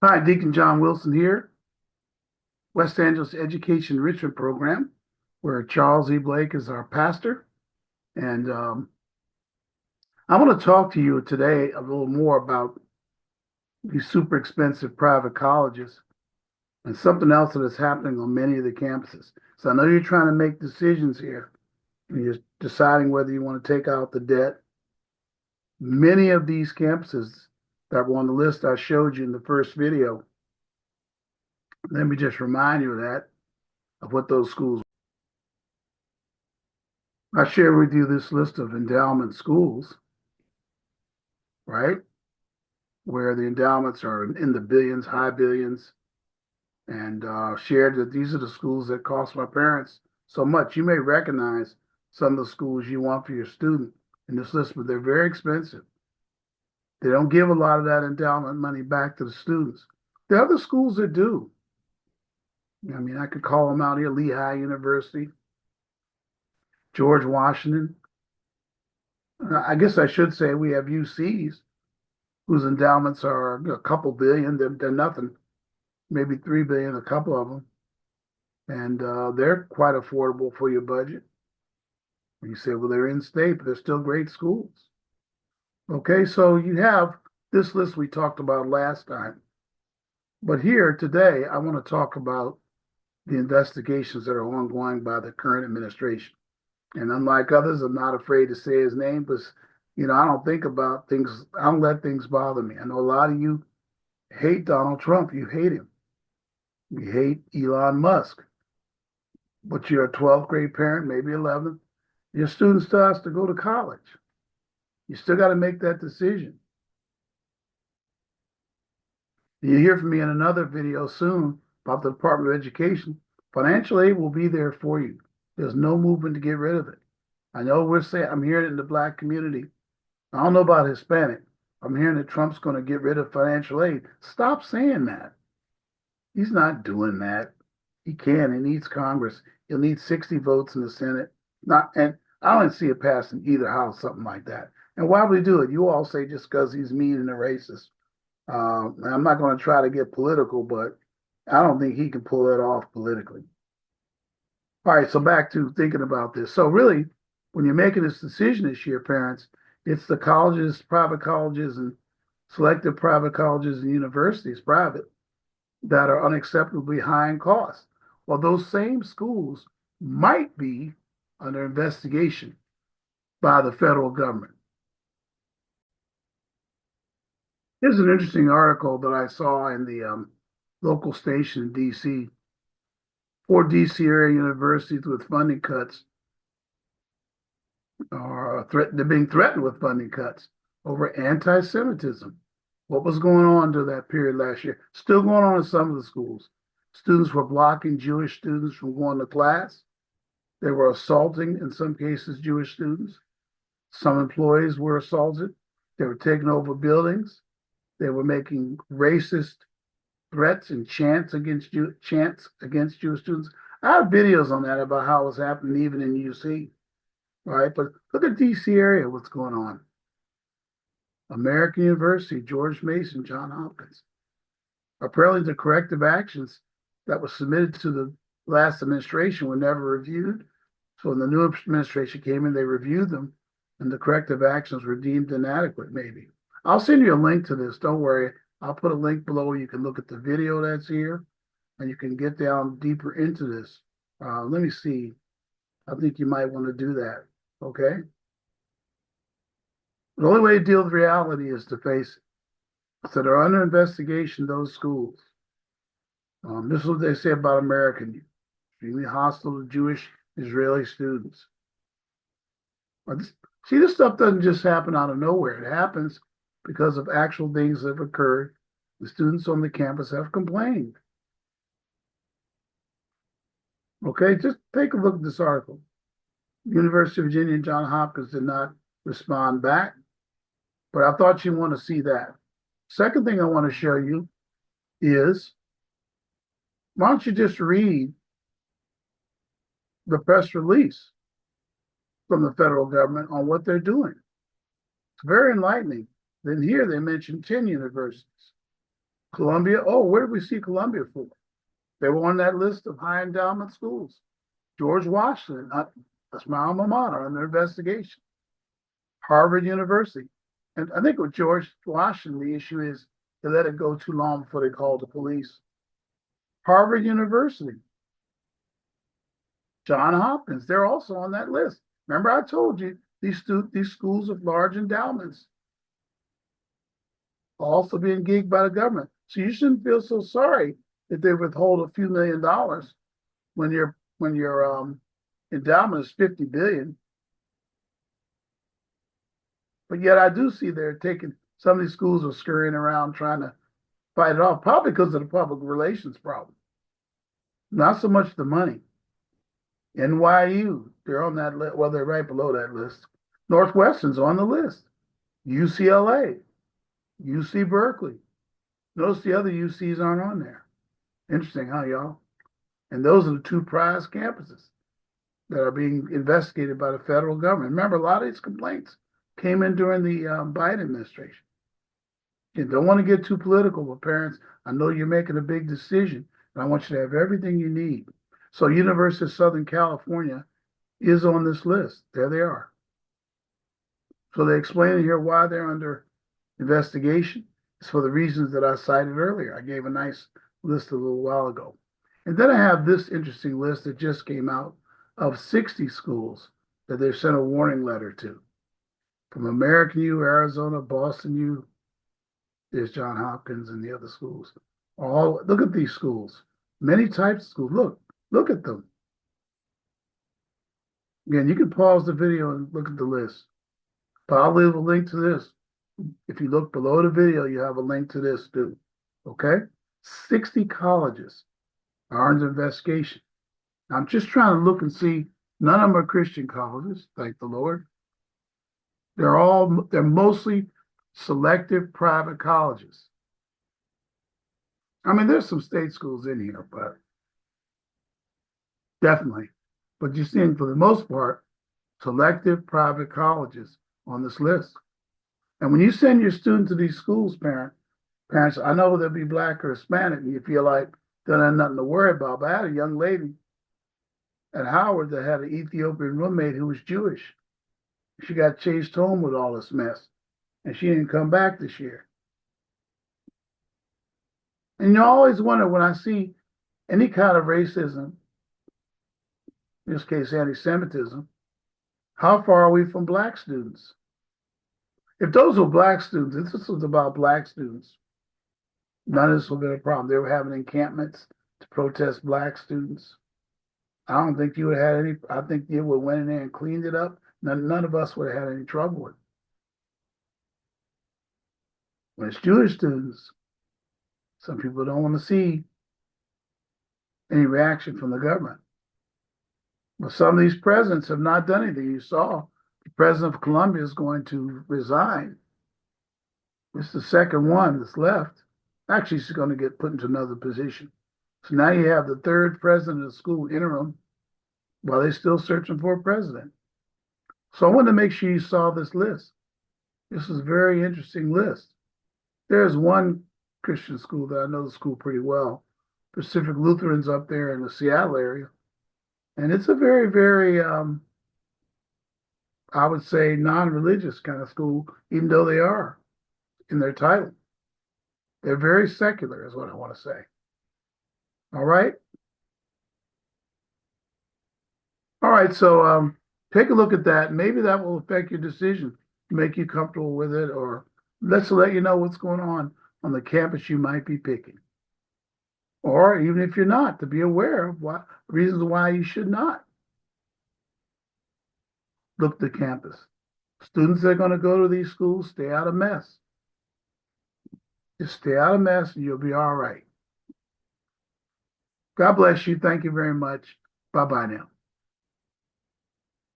Hi, Deacon John Wilson here, West Angeles Education Enrichment Program, where Charles E. Blake is our pastor. And I want to talk to you today a little more about these super expensive private colleges and something else that is happening on many of the campuses. So I know you're trying to make decisions here and you're deciding whether you want to take out the debt. Many of these campuses that were on the list I showed you in the first video, let me just remind you of that, of what those schools. I share with you this list of endowment schools, right? Where the endowments are in the billions, high billions, and shared that these are the schools that cost my parents so much. You may recognize some of the schools you want for your student in this list, but they're very expensive. They don't give a lot of that endowment money back to the students. There are other schools that do. I mean, I could call them out here: Lehigh University, George Washington. I guess I should say we have UCs whose endowments are a couple billion. They're nothing, maybe 3 billion, a couple of them, and they're quite affordable for your budget. And you say, well, they're in state, but they're still great schools. Okay, so you have this list we talked about last time, but here today I want to talk about the investigations that are ongoing by the current administration. And unlike others, I'm not afraid to say his name, because I don't think about things. I don't let things bother me. I know a lot of you hate Donald Trump. You hate him. You hate Elon Musk. But you're a 12th grade parent, maybe 11th. Your student still has to go to college. You still got to make that decision. You hear from me in another video soon about the Department of Education. Financial aid will be there for you. There's no movement to get rid of it. I know I'm hearing it in the Black community. I don't know about Hispanic. I'm hearing that Trump's going to get rid of financial aid. Stop saying that. He's not doing that. He can. He needs Congress. He'll need 60 votes in the Senate. And I don't see it passing either house, something like that. And why would he do it? You all say just because he's mean and a racist. I'm not going to try to get political, but I don't think he can pull it off politically. All right, so back to thinking about this. So really, when you're making this decision this year, parents, it's the colleges, private colleges, and selective private colleges and universities, private, that are unacceptably high in cost. Well, those same schools might be under investigation by the federal government. Here's an interesting article that I saw in the local station in D.C. 4 D.C. area universities with funding cuts they're being threatened with funding cuts over anti-Semitism. What was going on during that period last year? Still going on in some of the schools. Students were blocking Jewish students from going to class. They were assaulting, in some cases, Jewish students. Some employees were assaulted. They were taking over buildings. They were making racist threats and chants against Jewish students. I have videos on that about how it was happening even in UC. Right, but look at DC area, what's going on. American University, George Mason, John Hopkins. Apparently the corrective actions that were submitted to the last administration were never reviewed. So when the new administration came in, they reviewed them, and the corrective actions were deemed inadequate, maybe. I'll send you a link to this, don't worry. I'll put a link below. You can look at the video that's here, and you can get down deeper into this. Let me see. I think you might want to do that. Okay. The only way to deal with reality is to face it. So they're under investigation, those schools. This is what they say about American, extremely hostile to Jewish Israeli students. See, this stuff doesn't just happen out of nowhere. It happens because of actual things that have occurred. The students on the campus have complained. Okay, just take a look at this article. University of Virginia and Johns Hopkins did not respond back, but I thought you'd want to see that. Second thing I want to show you is, why don't you just read the press release from the federal government on what they're doing? It's very enlightening. Then here they mention 10 universities. Columbia. Oh, where did we see Columbia for? They were on that list of high endowment schools. George Washington, that's my alma mater under investigation. Harvard University. And I think with George Washington, the issue is they let it go too long before they called the police. Harvard University, John Hopkins, they're also on that list. Remember, I told you these schools of large endowments also being gigged by the government. So you shouldn't feel so sorry that they withhold a few $1,000,000 when your endowment is 50 billion. But yet I do see they're taking some of these schools are scurrying around trying to fight it off, probably because of the public relations problem. Not so much the money. NYU, they're on that list. Well, they're right below that list. Northwestern's on the list. UCLA, UC Berkeley. Notice the other UCs aren't on there. Interesting, huh, y'all? And those are the two prize campuses that are being investigated by the federal government. Remember, a lot of these complaints came in during the Biden administration. You don't want to get too political, but parents, I know you're making a big decision, and I want you to have everything you need. So University of Southern California is on this list. There they are. So they explain here why they're under investigation. It's for the reasons that I cited earlier. I gave a nice list a little while ago. And then I have this interesting list that just came out of 60 schools that they've sent a warning letter to. From American U, Arizona, Boston U, there's John Hopkins and the other schools. Look at these schools. Many types of schools. Look at them. Again, you can pause the video and look at the list. But I'll leave a link to this. If you look below the video, you have a link to this too. Okay? 60 colleges are under investigation. I'm just trying to look and see. None of them are Christian colleges, thank the Lord. They're mostly selective private colleges. I mean, there's some state schools in here, but definitely. But you're seeing, for the most part, selective private colleges on this list. And when you send your student to these schools, parents, I know they'll be Black or Hispanic, and you feel like they don't have nothing to worry about. But I had a young lady at Howard that had an Ethiopian roommate who was Jewish. She got chased home with all this mess, and she didn't come back this year. And you always wonder when I see any kind of racism, in this case, anti-Semitism, how far are we from Black students? If those were Black students, if this was about Black students, none of this would have been a problem. They were having encampments to protest Black students. I don't think you would have had any, I think you would have went in there and cleaned it up. None of us would have had any trouble with it. When it's Jewish students, some people don't want to see any reaction from the government. But some of these presidents have not done anything. You saw the president of Colombia is going to resign. It's the second one that's left. Actually, she's going to get put into another position. So now you have the third president of the school interim while they're still searching for a president. So I wanted to make sure you saw this list. This is a very interesting list. There's one Christian school that I know the school pretty well, Pacific Lutherans up there in the Seattle area. And it's a very, very, I would say, non-religious kind of school, even though they are in their title. They're very secular, is what I want to say. All right? All right, so take a look at that. Maybe that will affect your decision, make you comfortable with it, or let's let you know what's going on the campus you might be picking. Or even if you're not, to be aware of reasons why you should not look at the campus. Students that are going to go to these schools, stay out of mess. Just stay out of mess and you'll be all right. God bless you. Thank you very much. Bye-bye now.